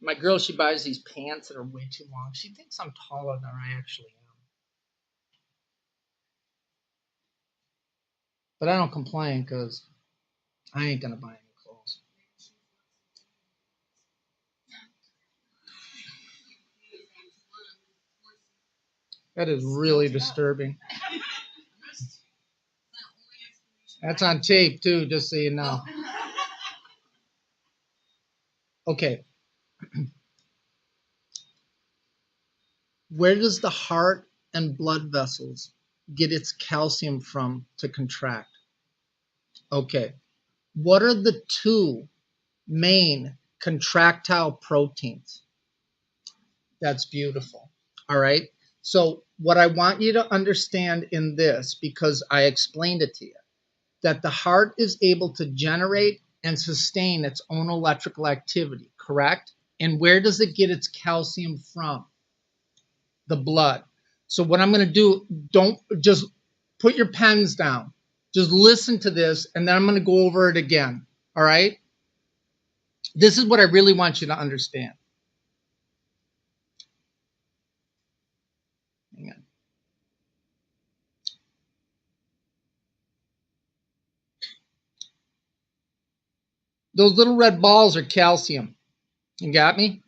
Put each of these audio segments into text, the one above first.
My girl, she buys these pants that are way too long. She thinks I'm taller than I actually am. But I don't complain because I ain't going to buy any clothes. That is really disturbing. That's on tape, too, just so you know. Okay. Where does the heart and blood vessels get its calcium from to contract? Okay. What are the two main contractile proteins? That's beautiful. All right. So, what I want you to understand in this, because I explained it to you, that the heart is able to generate and sustain its own electrical activity, correct? And where does it get its calcium from? The blood. So what I'm going to do, don't just put your pens down. Just listen to this, and then I'm going to go over it again. All right? This is what I really want you to understand. Hang on. Those little red balls are calcium. You got me?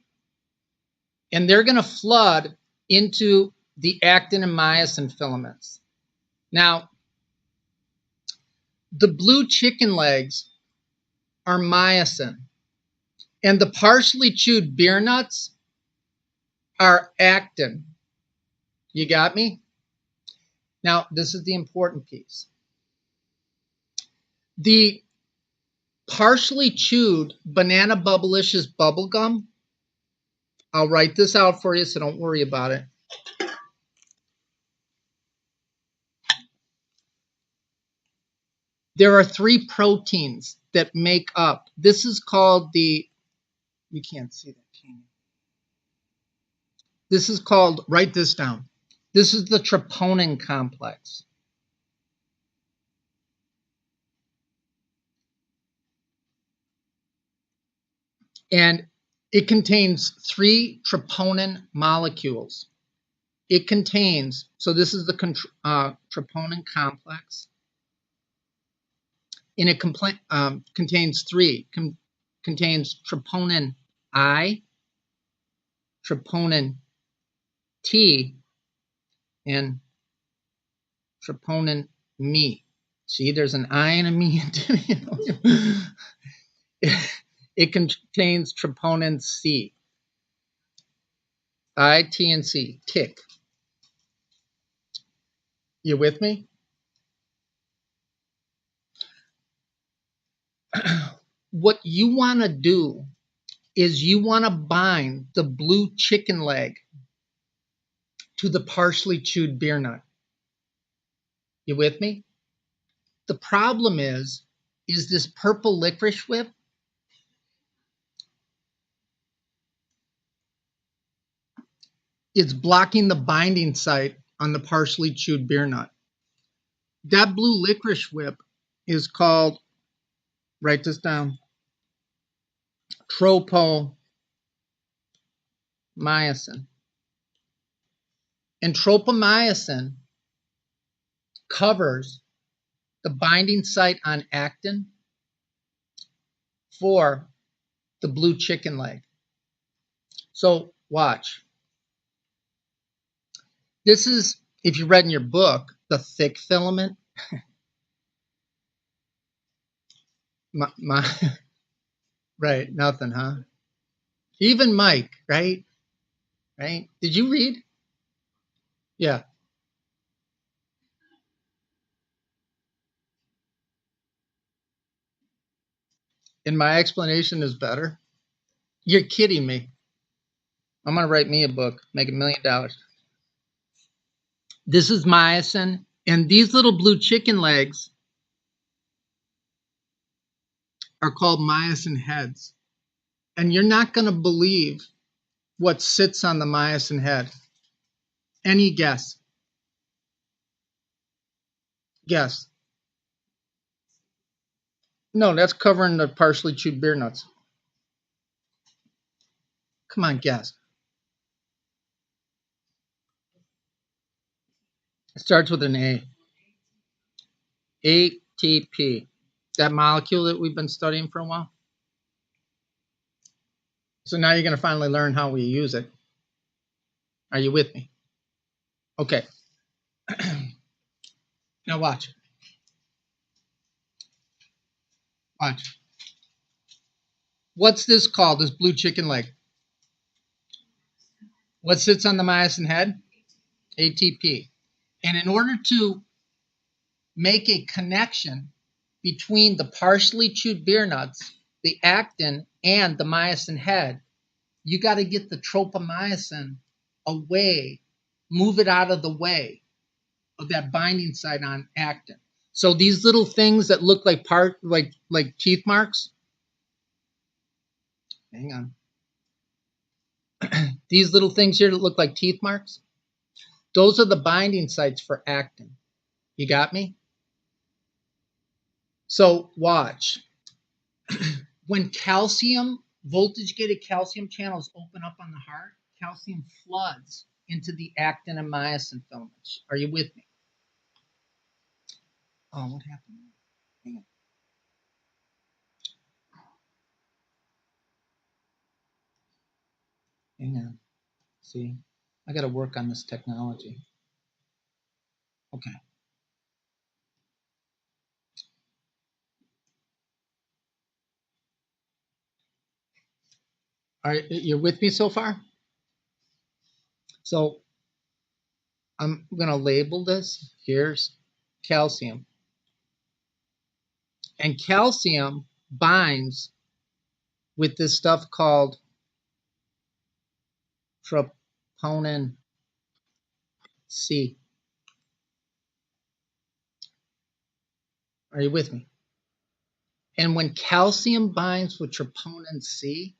And they're going to flood into the actin and myosin filaments. Now, the blue chicken legs are myosin, and the partially chewed beer nuts are actin. You got me? Now, this is the important piece. The partially chewed Banana Bubblicious bubble gum, I'll write this out for you, so don't worry about it. There are 3 proteins that make up. This is called the, you can't see that, can you? This is called, write this down. This is the troponin complex. And it contains 3 troponin molecules. It contains, so this is the troponin complex. And it contains 3. Contains troponin I, troponin T, and troponin me. See, there's an I and a me. It contains troponin C. I, T, and C. Tick. You with me? What you want to do is you want to bind the blue chicken leg to the partially chewed beer nut. You with me? The problem is this purple licorice whip. It's blocking the binding site on the partially chewed beer nut. That blue licorice whip is called, write this down, tropomyosin. And tropomyosin covers the binding site on actin for the blue chicken leg. So watch. This is, if you read in your book, the thick filament. Right, nothing, huh? Even Mike, right? Right? Did you read? Yeah. And my explanation is better? You're kidding me. I'm going to write me a book, make $1 million. This is myosin, and these little blue chicken legs are called myosin heads. And you're not going to believe what sits on the myosin head. Any guess? Guess. No, that's covering the partially chewed beer nuts. Come on, guess. It starts with an A. ATP. That molecule that we've been studying for a while. So now you're going to finally learn how we use it. Are you with me? Okay. Now watch. Watch. What's this called, this blue chicken leg? What sits on the myosin head? ATP. And in order to make a connection between the partially chewed beer nuts, the actin, and the myosin head, you got to get the tropomyosin away, move it out of the way of that binding site on actin. So these little things that look like like teeth marks, hang on. These little things here that look like teeth marks, those are the binding sites for actin. You got me? So watch. When calcium, voltage-gated calcium channels open up on the heart, calcium floods into the actin and myosin filaments. Are you with me? Oh, what happened? Hang on. Hang on. See, I got to work on this technology. Okay. All right, you're with me so far? So I'm going to label this. Here's calcium. And calcium binds with this stuff called troponin C. Are you with me? And when calcium binds with troponin C,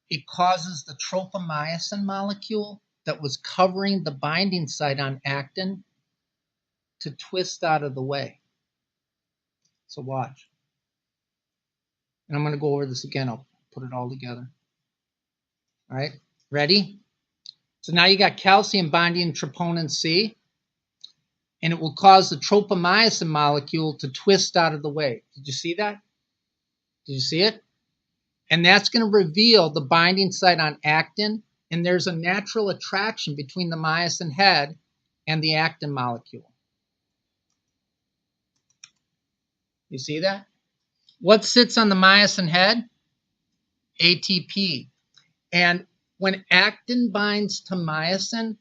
it causes the tropomyosin molecule that was covering the binding site on actin to twist out of the way. So watch. And I'm going to go over this again. I'll put it all together. All right, ready? So now you got calcium binding troponin C, and it will cause the tropomyosin molecule to twist out of the way. Did you see that? Did you see it? And that's going to reveal the binding site on actin, and there's a natural attraction between the myosin head and the actin molecule. You see that? What sits on the myosin head? ATP. And when actin binds to myosin,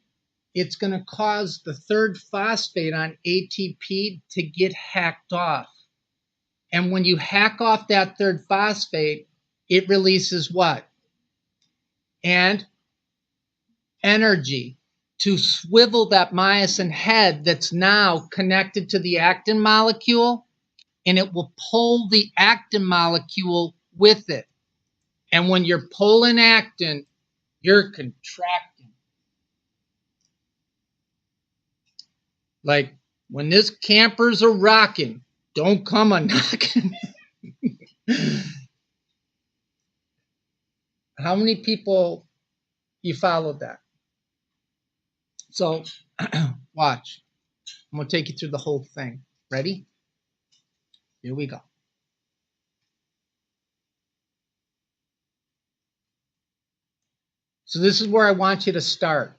it's going to cause the third phosphate on ATP to get hacked off. And when you hack off that third phosphate, it releases what? And energy to swivel that myosin head that's now connected to the actin molecule, and it will pull the actin molecule with it. And when you're pulling actin, you're contracting. Like when this campers are rocking, don't come a knocking. How many people you followed that? So watch. I'm going to take you through the whole thing. Ready? Here we go. So this is where I want you to start.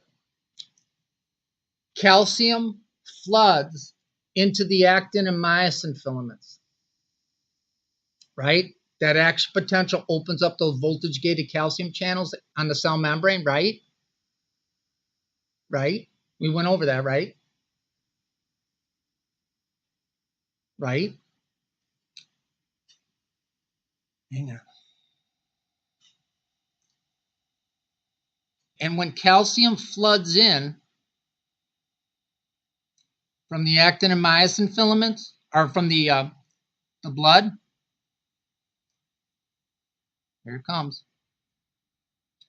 Calcium floods into the actin and myosin filaments, right? That action potential opens up those voltage-gated calcium channels on the cell membrane, right? Right? We went over that, right? Right? Hang on. And when calcium floods in from the actin and myosin filaments, or from the blood, here it comes.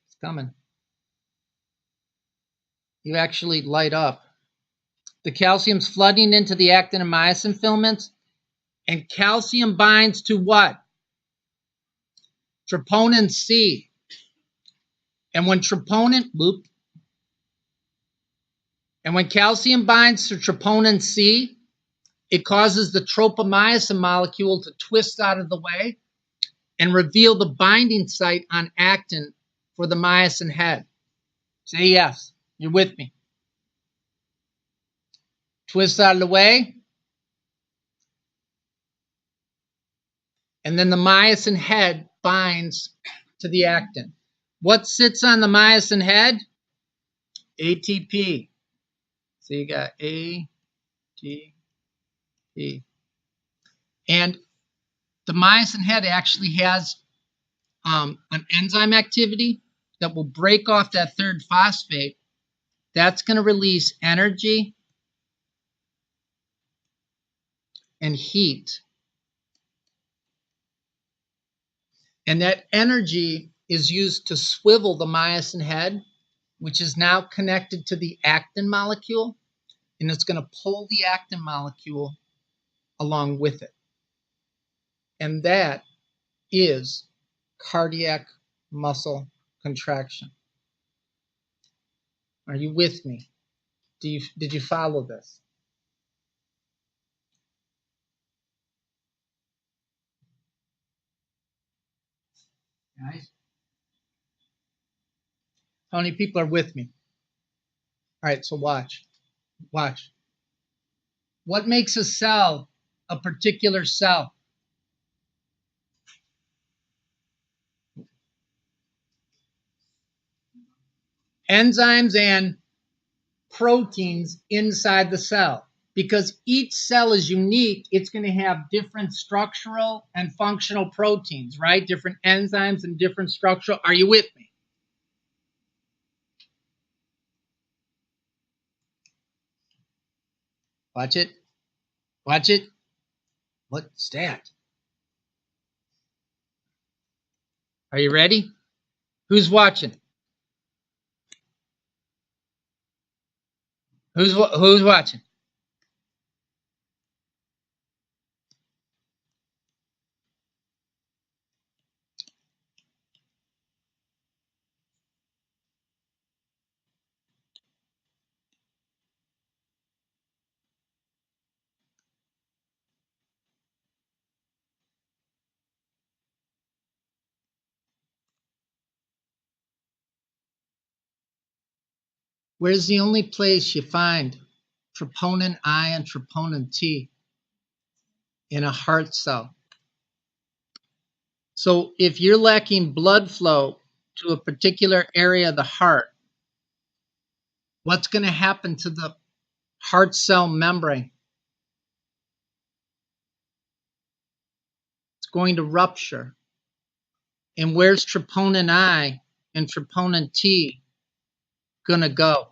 It's coming. You actually light up. The calcium's flooding into the actin and myosin filaments, and calcium binds to what? Troponin C. And when calcium binds to troponin C, it causes the tropomyosin molecule to twist out of the way and reveal the binding site on actin for the myosin head. Say yes. You're with me. Twist out of the way. And then the myosin head binds to the actin. What sits on the myosin head? ATP. So you got ATP. And the myosin head actually has an enzyme activity that will break off that third phosphate. That's going to release energy and heat. And that energy is used to swivel the myosin head, which is now connected to the actin molecule, and it's going to pull the actin molecule along with it. And that is cardiac muscle contraction. Are you with me? Did you follow this? Guys? How many people are with me? All right, so watch. Watch. What makes a cell a particular cell? Enzymes and proteins inside the cell. Because each cell is unique, it's going to have different structural and functional proteins, right? Different enzymes and different structural. Are you with me? Watch it. Watch it. What's that? Are you ready? Who's watching? Who's watching? Where's the only place you find troponin I and troponin T? In a heart cell. So if you're lacking blood flow to a particular area of the heart, what's going to happen to the heart cell membrane? It's going to rupture. And where's troponin I and troponin T going to go?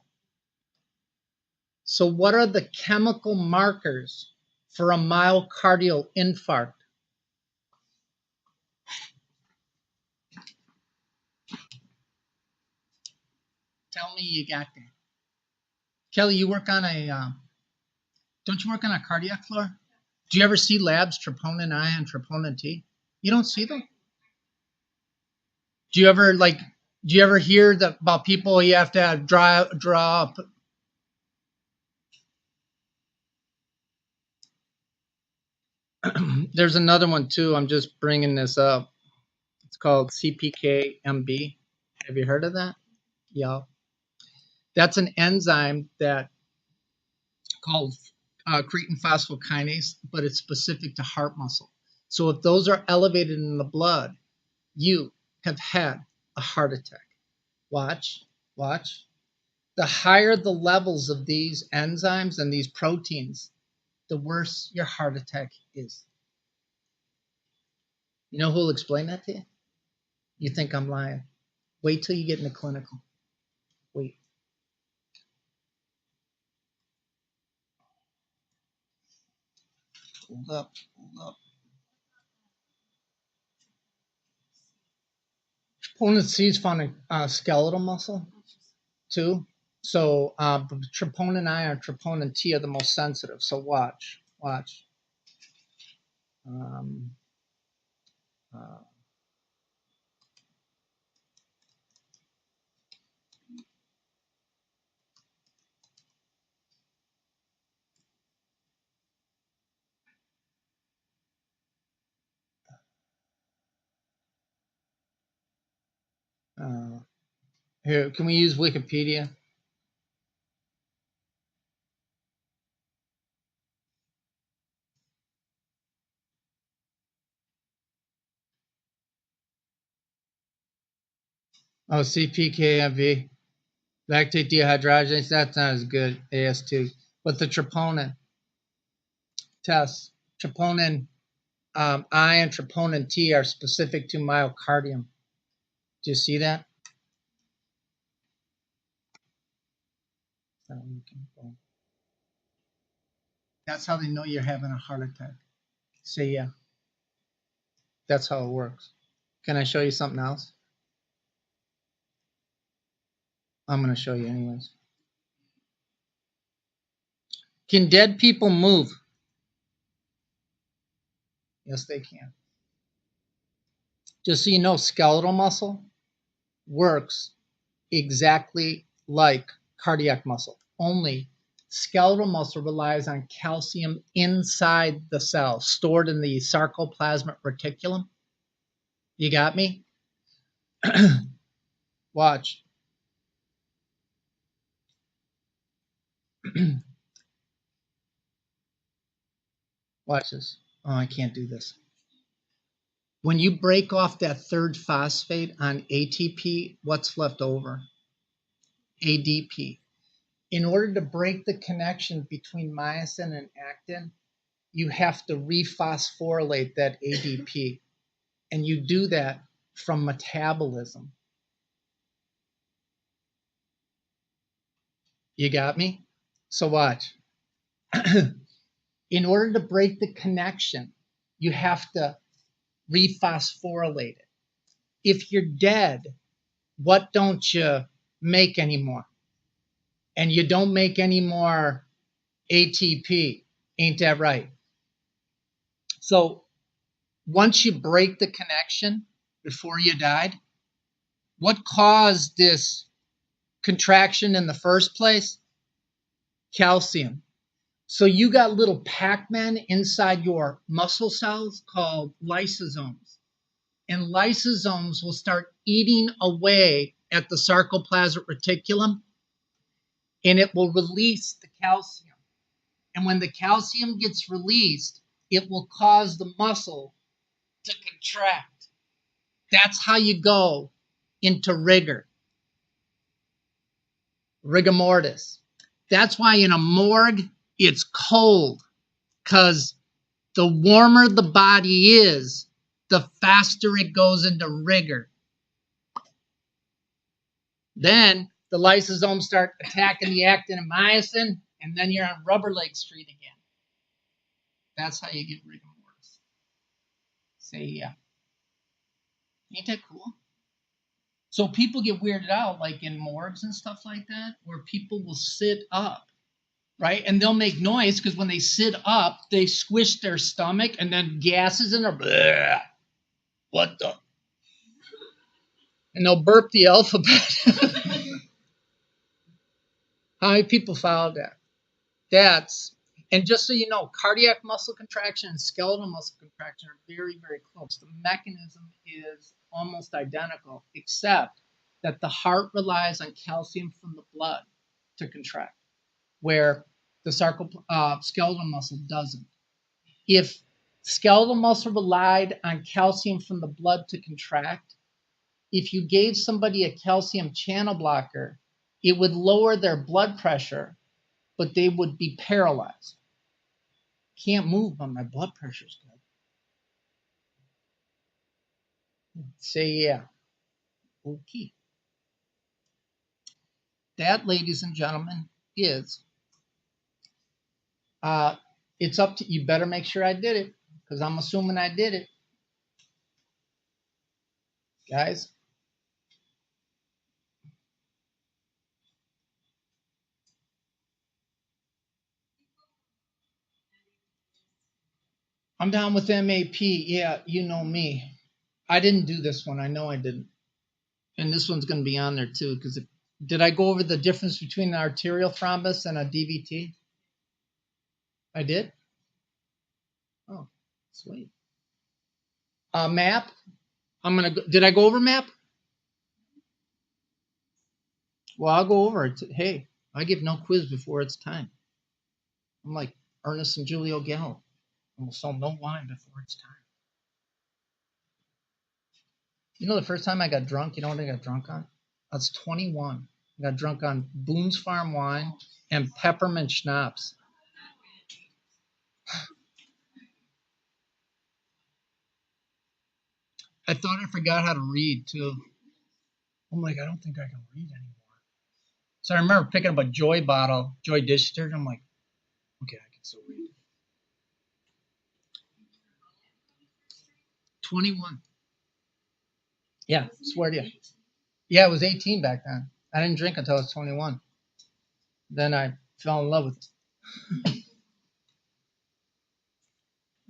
So what are the chemical markers for a myocardial infarct? Tell me you got that. Kelly, you work on don't you work on a cardiac floor? Do you ever see labs, troponin I and troponin T? You don't see them? Do you ever hear about people you have to draw up? There's another one too. I'm just bringing this up. It's called CPKMB. Have you heard of that? Yeah. That's an enzyme that called creatine phosphokinase, but it's specific to heart muscle. So if those are elevated in the blood, you have had a heart attack. Watch, watch. The higher the levels of these enzymes and these proteins, the worse your heart attack is. You know who will explain that to you? You think I'm lying. Wait till you get in the clinical. Wait. Hold up, hold up. Troponin C is found in skeletal muscle too. So troponin I and troponin T are the most sensitive. So watch, watch. Um, uh, Here, can we use Wikipedia? Oh, CPKMV. Lactate dehydrogenase, that's not as good, AS2. But the troponin tests, troponin I and troponin T are specific to myocardium. Do you see that? That's how they know you're having a heart attack. Say yeah. That's how it works. Can I show you something else? I'm going to show you anyways. Can dead people move? Yes, they can. Just so you know, skeletal muscle works exactly like cardiac muscle. Only skeletal muscle relies on calcium inside the cell, stored in the sarcoplasmic reticulum. You got me? Watch. Watch this. Oh, I can't do this. When you break off that third phosphate on ATP, what's left over? ADP. In order to break the connection between myosin and actin, you have to rephosphorylate that ADP. And you do that from metabolism. You got me? So watch. In order to break the connection, you have to rephosphorylate it. If you're dead, what don't you make anymore? And you don't make any more ATP. Ain't that right? So once you break the connection before you died, what caused this contraction in the first place? Calcium. So you got little Pac-Man inside your muscle cells called lysosomes. And lysosomes will start eating away at the sarcoplasmic reticulum, and it will release the calcium. And when the calcium gets released, it will cause the muscle to contract. That's how you go into rigor mortis. That's why in a morgue, it's cold, because the warmer the body is, the faster it goes into rigor. Then the lysosomes start attacking the actin and myosin, and then you're on rubber leg street again. That's how you get rigor mortis. Say yeah. Ain't that cool? So people get weirded out, like in morgues and stuff like that, where people will sit up, right? And they'll make noise because when they sit up, they squish their stomach and then gases in their bleh. What the? And they'll burp the alphabet. How many people followed that? That's, and just so you know, cardiac muscle contraction and skeletal muscle contraction are very, very close. The mechanism is almost identical, except that the heart relies on calcium from the blood to contract, where the skeletal muscle doesn't. If skeletal muscle relied on calcium from the blood to contract, if you gave somebody a calcium channel blocker, it would lower their blood pressure, but they would be paralyzed. Can't move, but my blood pressure's good. Say yeah. Okay. That, ladies and gentlemen, is it's up to you. Better make sure I did it, because I'm assuming I did it, guys. I'm down with MAP. Yeah, you know me. I didn't do this one. I know I didn't. And this one's going to be on there too, because did I go over the difference between an arterial thrombus and a DVT? I did? Oh, sweet. MAP. Did I go over MAP? Well, I'll go over it. Hey, I give no quiz before it's time. I'm like Ernest and Julio Gallo. I will sell no wine before it's time. You know the first time I got drunk, you know what I got drunk on? I was 21. I got drunk on Boone's Farm wine and peppermint schnapps. I thought I forgot how to read too. I'm like, I don't think I can read anymore. So I remember picking up a Joy bottle, Joy dish detergent. I'm like, okay, I can still read. 21. Yeah, swear to you. Yeah, it was 18 back then. I didn't drink until I was 21. Then I fell in love with it.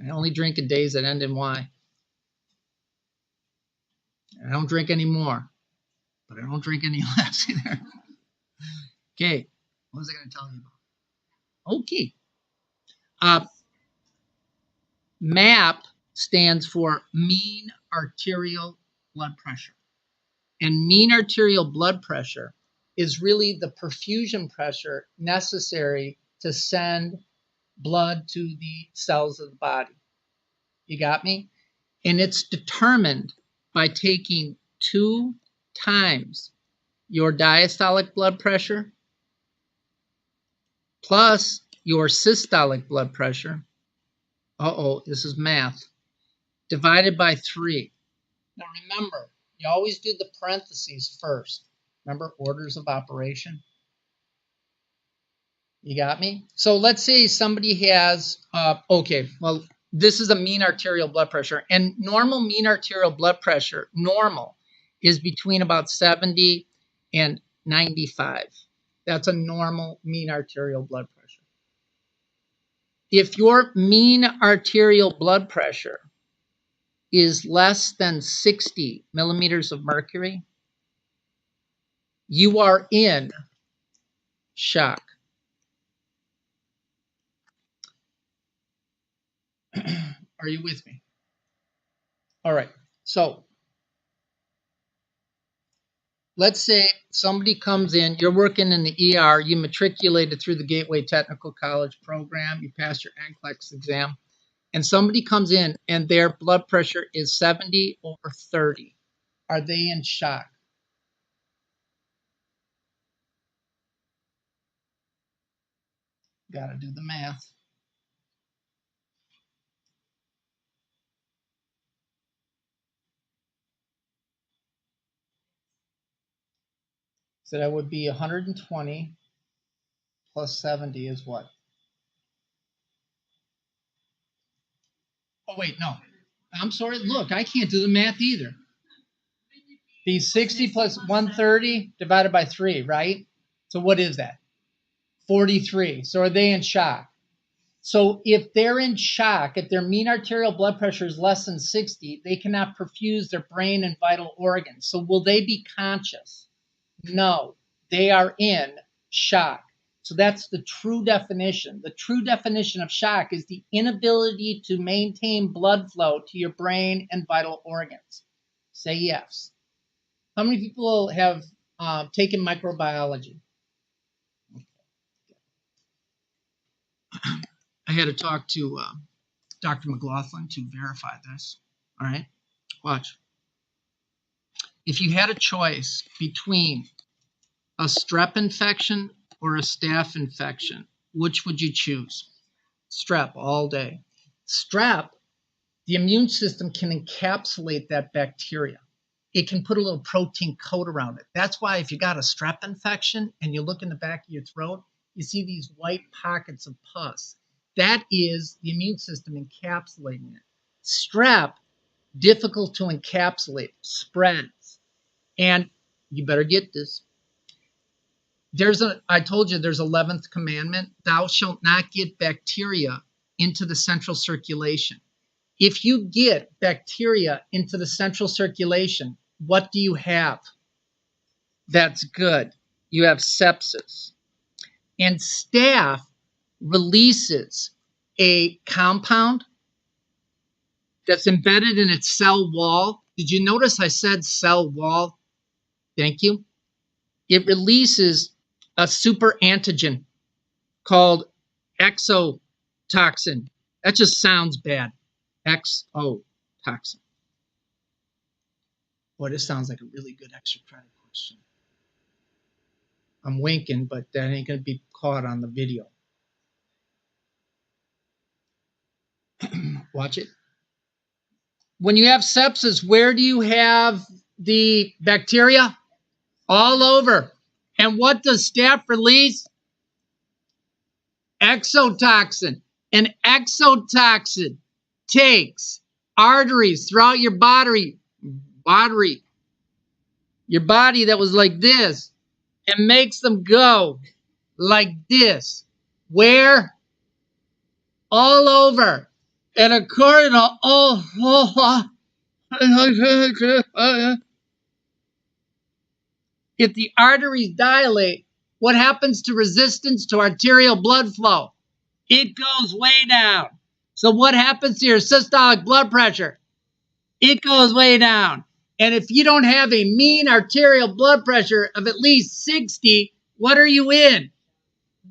I only drink in days that end in Y. I don't drink anymore, but I don't drink any less either. Okay, what was I going to tell you about? Okay. Uh, MAP stands for mean arterial blood pressure. And mean arterial blood pressure is really the perfusion pressure necessary to send blood to the cells of the body. You got me? And it's determined by taking 2 times your diastolic blood pressure plus your systolic blood pressure. This is math. Divided by 3. Now remember, you always do the parentheses first. Remember orders of operation? You got me? So let's say somebody has, this is a mean arterial blood pressure. And normal mean arterial blood pressure, normal, is between about 70 and 95. That's a normal mean arterial blood pressure. If your mean arterial blood pressure is less than 60 millimeters of mercury, you are in shock. Are you with me? All right. So let's say somebody comes in, you're working in the ER, you matriculated through the Gateway Technical College program, you passed your NCLEX exam, and somebody comes in and their blood pressure is 70 over 30. Are they in shock? Got to do the math. So that would be 120 plus 70 is what? Oh, wait, no. I'm sorry. Look, I can't do the math either. Be 60 plus 130 divided by 3, right? So what is that? 43. So are they in shock? So if they're in shock, if their mean arterial blood pressure is less than 60, they cannot perfuse their brain and vital organs. So will they be conscious? No, they are in shock. So that's the true definition. The true definition of shock is the inability to maintain blood flow to your brain and vital organs. Say yes. How many people have taken microbiology? I had to talk to Dr. McLaughlin to verify this. All right, watch. If you had a choice between a strep infection or a staph infection, which would you choose? Strep all day. Strep, the immune system can encapsulate that bacteria. It can put a little protein coat around it. That's why if you got a strep infection and you look in the back of your throat, you see these white pockets of pus. That is the immune system encapsulating it. Strep, difficult to encapsulate, spreads. And you better get this. I told you there's 11th commandment. Thou shalt not get bacteria into the central circulation. If you get bacteria into the central circulation, what do you have? That's good. You have sepsis. And staph releases a compound that's embedded in its cell wall. Did you notice I said cell wall? Thank you. it releases a super antigen called exotoxin. That just sounds bad. Exotoxin. Boy, this sounds like a really good extra credit question. I'm winking, but that ain't going to be caught on the video. Watch it. When you have sepsis, where do you have the bacteria? All over. And what does staph release? Exotoxin. And exotoxin takes arteries throughout your body that was like this, and makes them go like this. Where? All over. And according to if the arteries dilate, what happens to resistance to arterial blood flow? It goes way down. So what happens to your systolic blood pressure? It goes way down. And if you don't have a mean arterial blood pressure of at least 60, what are you in?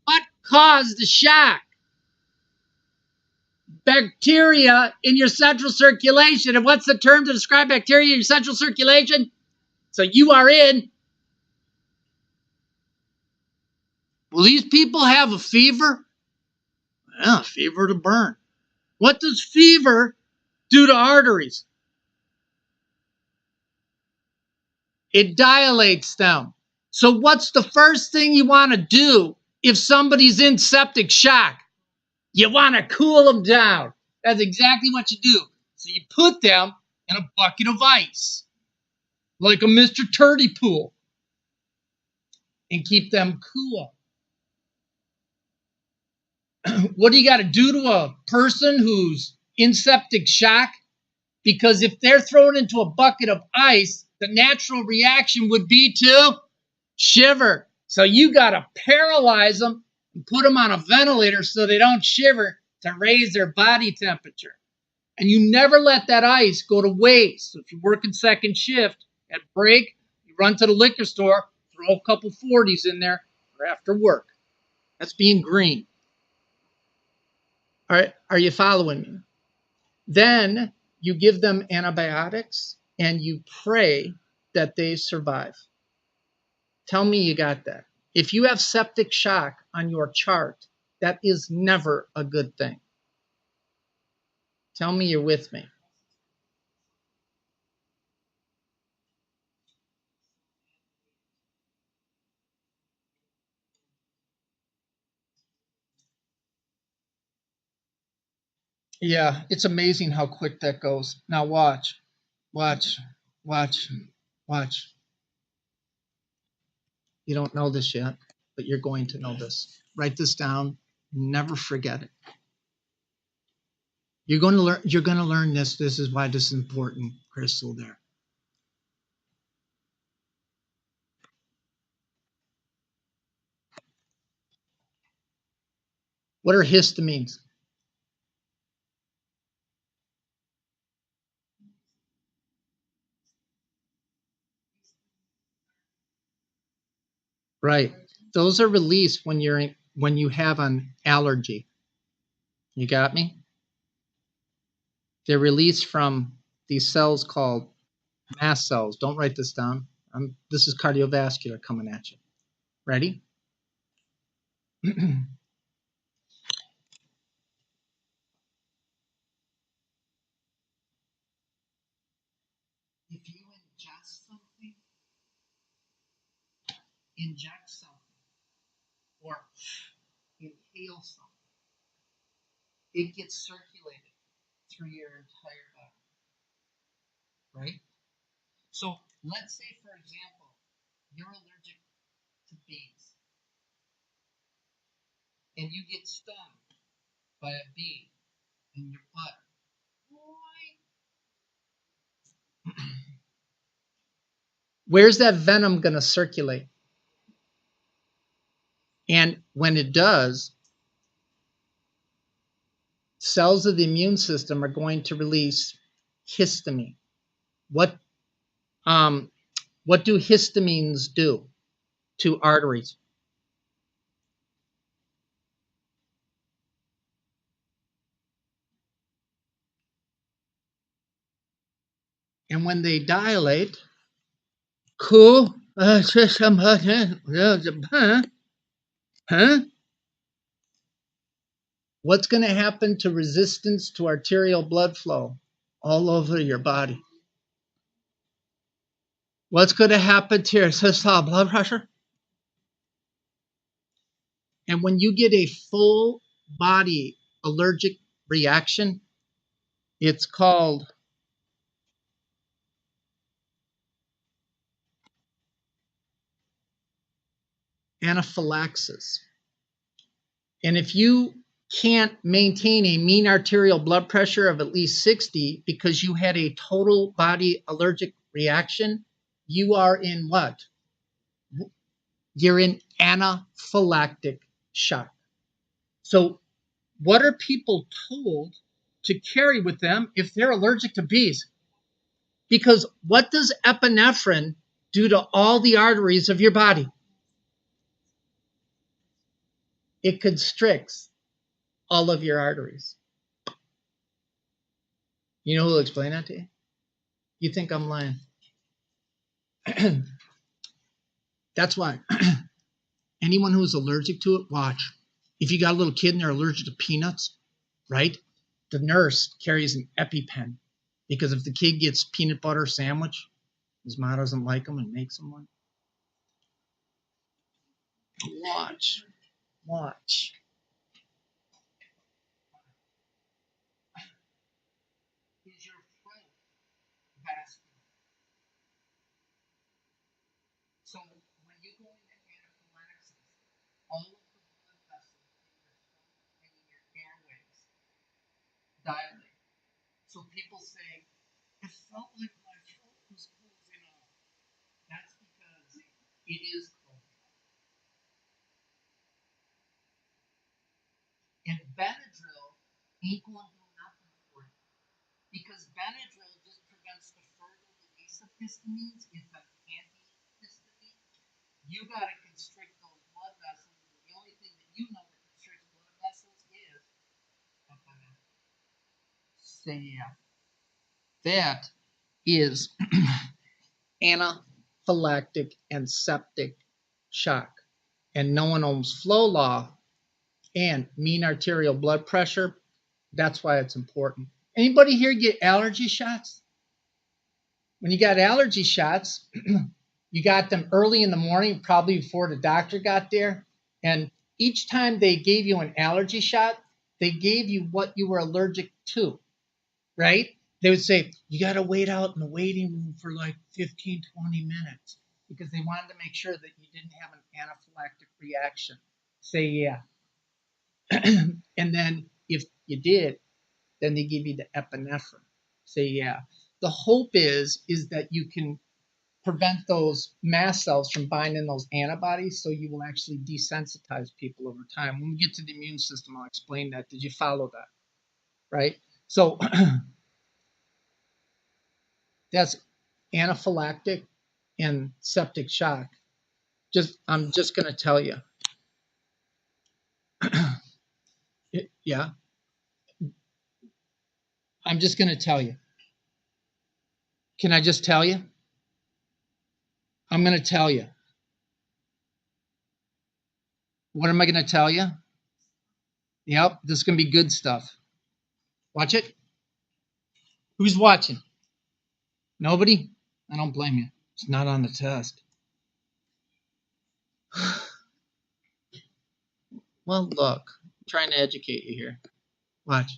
What caused the shock? Bacteria in your central circulation. And what's the term to describe bacteria in your central circulation? So you are in. Will these people have a fever? Yeah, fever to burn. What does fever do to arteries? It dilates them. So what's the first thing you want to do if somebody's in septic shock? You want to cool them down. That's exactly what you do. So you put them in a bucket of ice, like a Mr. Turdy pool, and keep them cool. What do you got to do to a person who's in septic shock? Because if they're thrown into a bucket of ice, the natural reaction would be to shiver. So you got to paralyze them and put them on a ventilator so they don't shiver to raise their body temperature. And you never let that ice go to waste. So if you're working second shift at break, you run to the liquor store, throw a couple 40s in there for after work. That's being green. All right, are you following me? Then you give them antibiotics and you pray that they survive. Tell me you got that. If you have septic shock on your chart, that is never a good thing. Tell me you're with me. Yeah, it's amazing how quick that goes. Now watch, watch, watch, watch. You don't know this yet, but you're going to know this. Write this down. Never forget it. You're going to learn this. This is why this is important, Crystal, there. What are histamines? Right. Those are released when you have an allergy. You got me? They're released from these cells called mast cells. Don't write this down. This is cardiovascular coming at you. Ready? If you inject something, or inhale something, it gets circulated through your entire body, right? So let's say, for example, you're allergic to bees, and you get stung by a bee in your butt. Where's that venom going to circulate? And when it does, cells of the immune system are going to release histamine. What do histamines do? to arteries. And when they dilate, cool. Huh? What's going to happen to resistance to arterial blood flow all over your body? What's going to happen to your systolic blood pressure? And when you get a full body allergic reaction, it's called anaphylaxis. And if you can't maintain a mean arterial blood pressure of at least 60 because you had a total body allergic reaction, you are in what? You're in anaphylactic shock. So, what are people told to carry with them if they're allergic to bees? Because what does epinephrine do to all the arteries of your body? It constricts all of your arteries. You know who will explain that to you? You think I'm lying. That's why anyone who's allergic to it, watch. If you got a little kid and they're allergic to peanuts, right? The nurse carries an EpiPen because if the kid gets peanut butter sandwich, his mom doesn't like them and makes them one. Watch. Is your throat vascular? So when you go into anaphylaxis, all of the blood vessels in your throat and in your airways dilate. So people say, it felt like my throat was closing off. That's because it is closing off. And Benadryl ain't going to do nothing for you. Because Benadryl just prevents the further release of histamines. It's an antihistamine. You got to constrict those blood vessels. And the only thing that you know that constricts blood vessels is say that is anaphylactic and septic shock. And no one owns flow law and mean arterial blood pressure. That's why it's important. Anybody here get allergy shots? When you got allergy shots, you got them early in the morning, probably before the doctor got there. And each time they gave you an allergy shot, they gave you what you were allergic to, right? They would say, you got to wait out in the waiting room for like 15, 20 minutes because they wanted to make sure that you didn't have an anaphylactic reaction. Say, yeah. And then if you did, then they give you the epinephrine. Say, yeah. The hope is that you can prevent those mast cells from binding those antibodies, so you will actually desensitize people over time. When we get to the immune system, I'll explain that. Did you follow that? Right? So that's anaphylactic and septic shock. I'm just going to tell you. Yeah. I'm just going to tell you. Can I just tell you? I'm going to tell you. What am I going to tell you? Yep, this is going to be good stuff. Watch it. Who's watching? Nobody? I don't blame you. It's not on the test. Well, look, I'm trying to educate you here. Watch.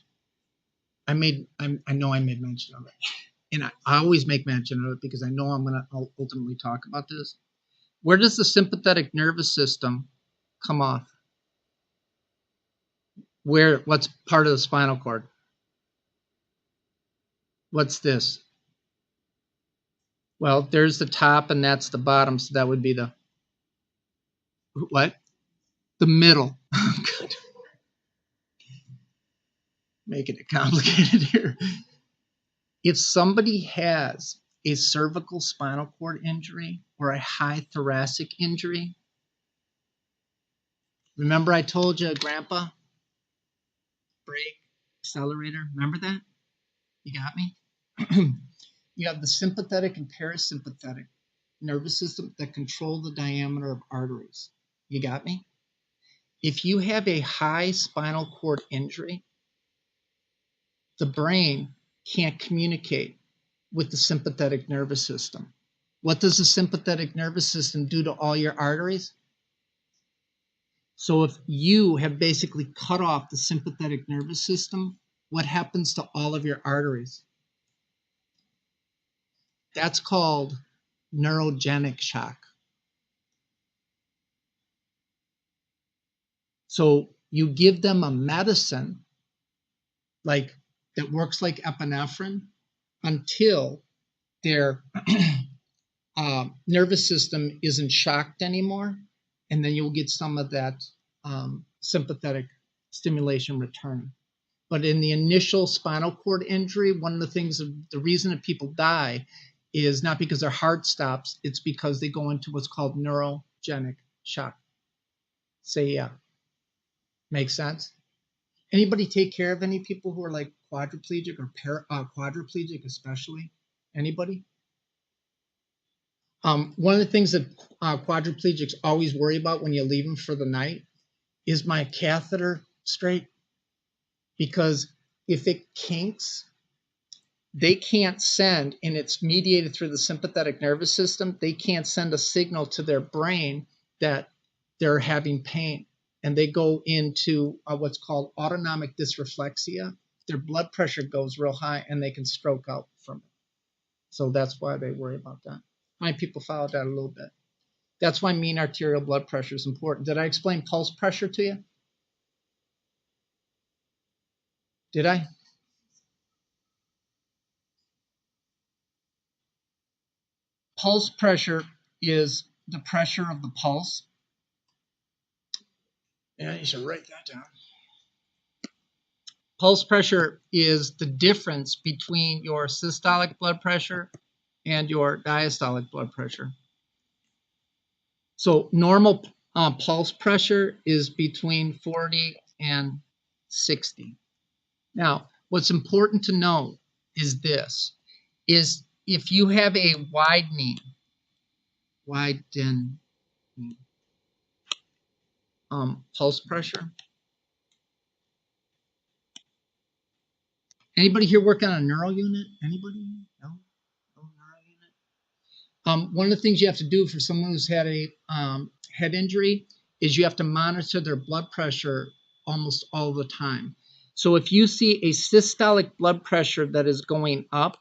I know I made mention of it. And I always make mention of it because I know I'll ultimately talk about this. Where does the sympathetic nervous system come off? What's part of the spinal cord? What's this? Well, there's the top and that's the bottom, so that would be the what? The middle. Good. Making it complicated here. If somebody has a cervical spinal cord injury or a high thoracic injury, Remember I told you, Grandpa? Brake, accelerator. Remember that? You got me? You have the sympathetic and parasympathetic nervous system that control the diameter of arteries. You got me? If you have a high spinal cord injury, the brain can't communicate with the sympathetic nervous system. What does the sympathetic nervous system do to all your arteries? So if you have basically cut off the sympathetic nervous system, what happens to all of your arteries? That's called neurogenic shock. So you give them a medicine like that works like epinephrine until their nervous system isn't shocked anymore, and then you'll get some of that sympathetic stimulation returning. But in the initial spinal cord injury, one of the things, the reason that people die is not because their heart stops, it's because they go into what's called neurogenic shock. Say yeah. Makes sense? Anybody take care of any people who are like quadriplegic or quadriplegic especially? Anybody? One of the things that quadriplegics always worry about when you leave them for the night is my catheter straight? Because if it kinks, they can't send, and it's mediated through the sympathetic nervous system, they can't send a signal to their brain that they're having pain. And they go into what's called autonomic dysreflexia. Their blood pressure goes real high and they can stroke out from it. So that's why they worry about that. My people follow that a little bit. That's why mean arterial blood pressure is important. Did I explain pulse pressure to you? Did I? Pulse pressure is the pressure of the pulse. Yeah, you should write that down. Pulse pressure is the difference between your systolic blood pressure and your diastolic blood pressure. So normal pulse pressure is between 40 and 60. Now, what's important to know is this, is if you have a widening pulse pressure. Anybody here work on a neural unit? Anybody? No? No neural unit? One of the things you have to do for someone who's had a head injury is you have to monitor their blood pressure almost all the time. So if you see a systolic blood pressure that is going up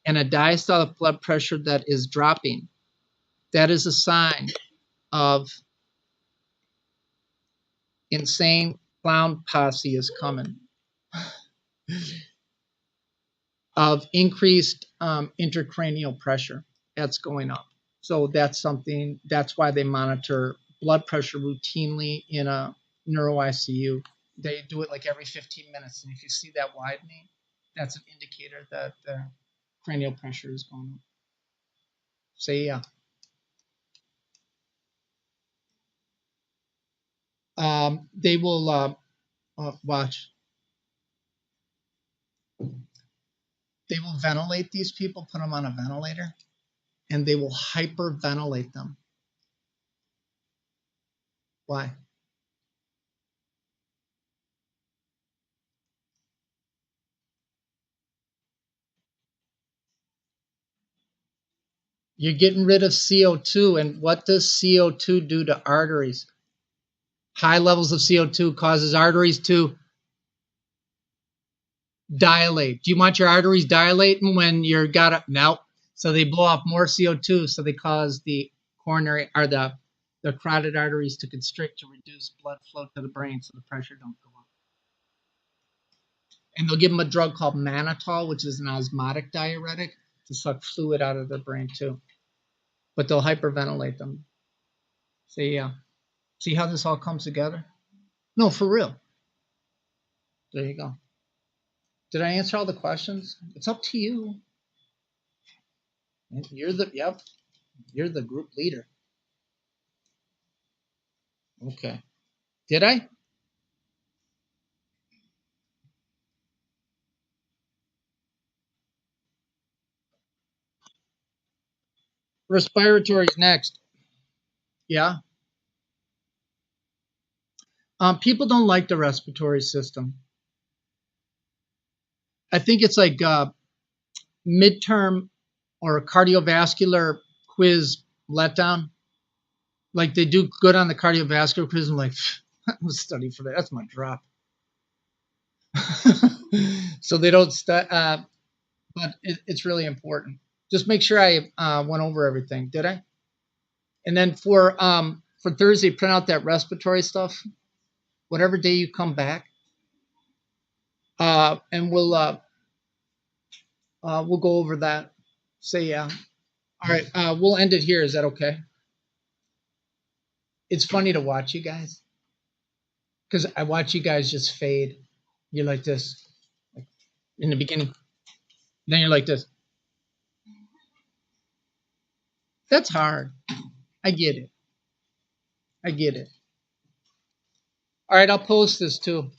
and a diastolic blood pressure that is dropping, that is a sign of insane clown posse is coming, of increased intracranial pressure that's going up. So that's something, that's why they monitor blood pressure routinely in a neuro ICU. They do it like every 15 minutes. And if you see that widening, that's an indicator that the cranial pressure is going up. Say yeah. They will watch. They will ventilate these people, put them on a ventilator, and they will hyperventilate them. Why? You're getting rid of CO2, and what does CO2 do to arteries? High levels of CO2 causes arteries to dilate. Do you want your arteries dilating when you're got up? No. So they blow off more CO2, so they cause the coronary or the carotid arteries to constrict to reduce blood flow to the brain, so the pressure don't go up. And they'll give them a drug called mannitol, which is an osmotic diuretic, to suck fluid out of their brain too. But they'll hyperventilate them. So yeah, see how this all comes together? No, for real. There you go. Did I answer all the questions? It's up to you. You're the group leader. Okay. Did I? Respiratory is next. Yeah. People don't like the respiratory system. I think it's like midterm or cardiovascular quiz letdown. Like they do good on the cardiovascular quiz and like, I'm study for that. That's my drop. So they don't but it's really important. Just make sure I went over everything. Did I? And then for Thursday, print out that respiratory stuff. Whatever day you come back, and we'll go over that. Say yeah. All right. We'll end it here. Is that okay? It's funny to watch you guys because I watch you guys just fade. You're like this, like in the beginning. Then you're like this. That's hard. I get it. I get it. All right. I'll post this too.